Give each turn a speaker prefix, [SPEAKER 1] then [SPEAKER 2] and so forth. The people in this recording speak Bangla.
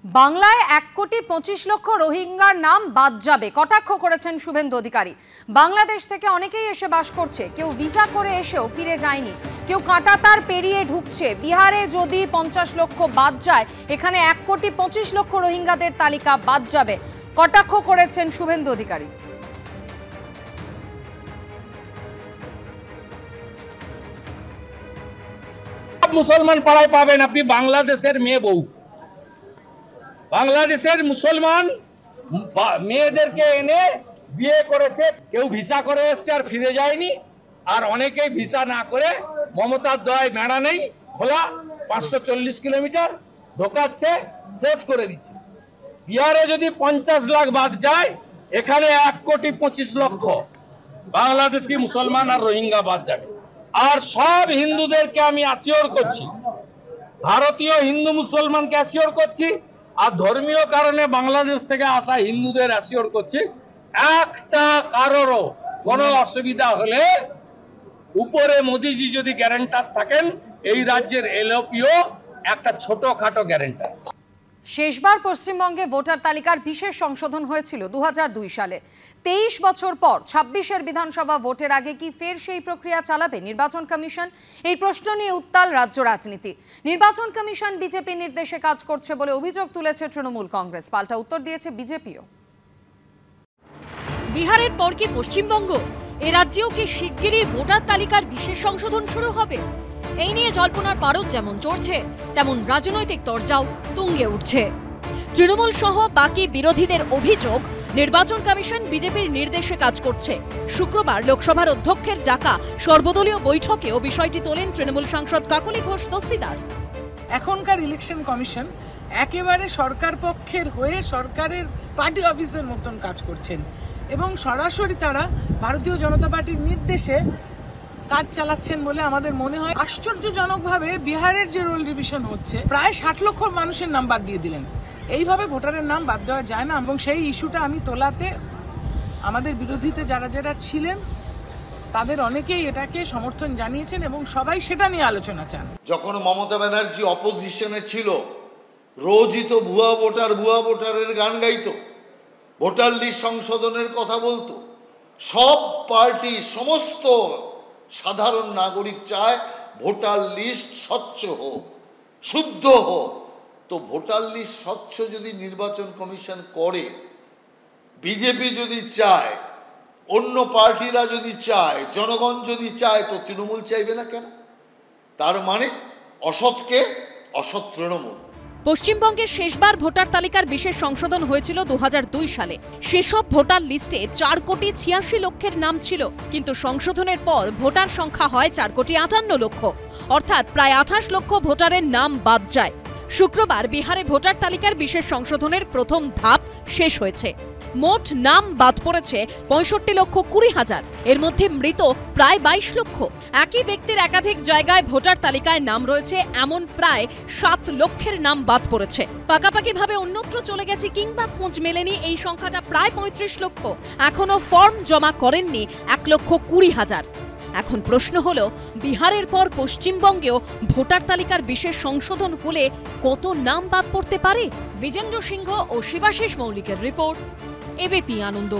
[SPEAKER 1] বাংলায় 1,25,00,000 রোহিঙ্গার নাম বাদ যাবে কটাক্ষ করেছেন শুভেন্দু অধিকারী। বাংলাদেশ থেকে অনেকেই এসে বাস করছে, কেউ ভিসা করে এসেও ফিরে যায়নি, কেউ কাঁটাতার পেরিয়ে ঢুকছে। বিহারে যদি 50 লক্ষ বাদ যায়, এখানে 1,25,00,000 রোহিঙ্গাদের তালিকা বাদ যাবে কটাক্ষ করেছেন শুভেন্দু অধিকারী।
[SPEAKER 2] মুসলমান পাড়ায় পাবেন আপনি বাংলাদেশের মেয়ে বউ, বাংলাদেশের মুসলমান মেয়েদেরকে এনে বিয়ে করেছে, কেউ ভিসা করে এসছে আর ফিরে যায়নি, আর অনেকেই ভিসা না করে মমতার দয়ায় মেড়া নেই খোলা 540 কিলোমিটার ঢোকাচ্ছে, শেষ করে দিচ্ছে। বিহারে যদি 50 লাখ বাদ যায়, এখানে 1,25,00,000 বাংলাদেশি মুসলমান আর রোহিঙ্গা বাদ যাবে। আর সব হিন্দুদেরকে আমি অ্যাসিওর করছি, ভারতীয় হিন্দু মুসলমানকে অ্যাসিওর করছি, আর ধর্মীয় কারণে বাংলাদেশ থেকে আসা হিন্দুদের অ্যাসিওর করছি, একটা কারোরও কোনো অসুবিধা হলে উপরে মোদিজি যদি গ্যারান্টার থাকেন, এই রাজ্যের এলওপিও একটা ছোটখাটো গ্যারান্টার।
[SPEAKER 1] শেষবার পশ্চিমবঙ্গে ভোটার তালিকার বিশেষ সংশোধন হয়েছিল 2002 সালে। 23 বছর পর 26-এর বিধানসভা ভোটের আগে কি ফের সেই প্রক্রিয়া চালাবে নির্বাচন কমিশন? এই প্রশ্ন নিয়ে উত্তাল রাজ্য রাজনীতি। নির্বাচন কমিশন বিজেপির নির্দেশে কাজ করছে বলে অভিযোগ তুলেছে তৃণমূল কংগ্রেস, পাল্টা উত্তর দিয়েছে বিজেপিও।
[SPEAKER 3] বিহারের পর কি পশ্চিমবঙ্গ? এ রাজ্যেও কি শিগগিরই ভোটার তালিকার বিশেষ সংশোধন শুরু হবে? এই নিয়ে জল্পনার পারদ যেমন চড়ছে, তেমন রাজনৈতিক তরজাও তুঙ্গে উঠছে। তৃণমূল সহ বাকি বিরোধীদের অভিযোগ, নির্বাচন কমিশন বিজেপির নির্দেশে কাজ করছে। শুক্রবার লোকসভার অধ্যক্ষের ডাকা সর্বদলীয় বৈঠকেও বিষয়টি তোলেন তৃণমূল সাংসদ কাকলি ঘোষ দস্তিদার।
[SPEAKER 4] এখনকার ইলেকশন কমিশন একেবারে সরকার পক্ষের হয়ে সরকারের পার্টি অফিসের মতন কাজ করছেন এবং সরাসরি তারা ভারতীয় জনতা পার্টির নির্দেশে কাজ চালাচ্ছেন বলে আমাদের মনে হয়। আশ্চর্যজনকভাবে বিহারের যে রোল ডিভিশন হচ্ছে, প্রায় 60 লক্ষ মানুষের নাম বাদ দিয়ে দিলেন। এইভাবে ভোটারের নাম বাদ দেওয়া যায় না, এবং সেই ইস্যুটা আমি তোলাতে আমাদের বিরোধীতে যারা ছিলেন তাদের অনেকেই এটাকে সমর্থন জানিয়েছেন এবং সবাই সেটা নিয়ে আলোচনা চান।
[SPEAKER 5] যখন মমতা ব্যানার্জি অপোজিশনে ছিল, রোজই তো ভুয়া ভোটারের গান গাইতো, ভোটার লিস্ট সংশোধনের কথা বলতো। সব পার্টি, সমস্ত সাধারণ নাগরিক চায় ভোটার লিস্ট স্বচ্ছ হোক, শুদ্ধ হোক। তো ভোটার লিস্ট স্বচ্ছ যদি নির্বাচন কমিশন করে, বিজেপি যদি চায়, অন্য পার্টিরা যদি চায়, জনগণ যদি চায়, তো তৃণমূল চাইবে না কেন? তার মানে অসৎকে অসৎ তৃণমূল।
[SPEAKER 3] পশ্চিমবঙ্গের শেষবার ভোটার তালিকার বিশেষ সংশোধন হয়েছিল 2002 সালে। সেসব ভোটার লিস্টে 4,86,00,000 নাম ছিল, কিন্তু সংশোধনের পর ভোটার সংখ্যা হয় 4,58,00,000, অর্থাৎ প্রায় 28 লক্ষ ভোটারের নাম বাদ যায়। শুক্রবার বিহারে ভোটার তালিকার বিশেষ সংশোধনের প্রথম ধাপ শেষ হয়েছে। মোট নাম বাদ পড়েছে 65,20,000, এর মধ্যে মৃত প্রায় 22 লক্ষ। একই ব্যক্তির একাধিক জায়গায় ভোটার তালিকায় নাম রয়েছে এমন প্রায় 7 লক্ষের নাম বাদ পড়েছে। পাকাপাকিভাবে অন্যত্র চলে গেছে কিংবা খোঁজ মেলেনি এই সংখ্যাটা প্রায় 35 লক্ষ। এখনো ফর্ম জমা করেননি 1,20,000। এখন প্রশ্ন হলো, বিহারের পর পশ্চিমবঙ্গেও ভোটার তালিকার বিশেষ সংশোধন হলে কত নাম বাদ পড়তে পারে? বিজেন্দ্র সিংহ ও শিবাশিস মৌলিকের রিপোর্ট, এবিপি আনন্দ।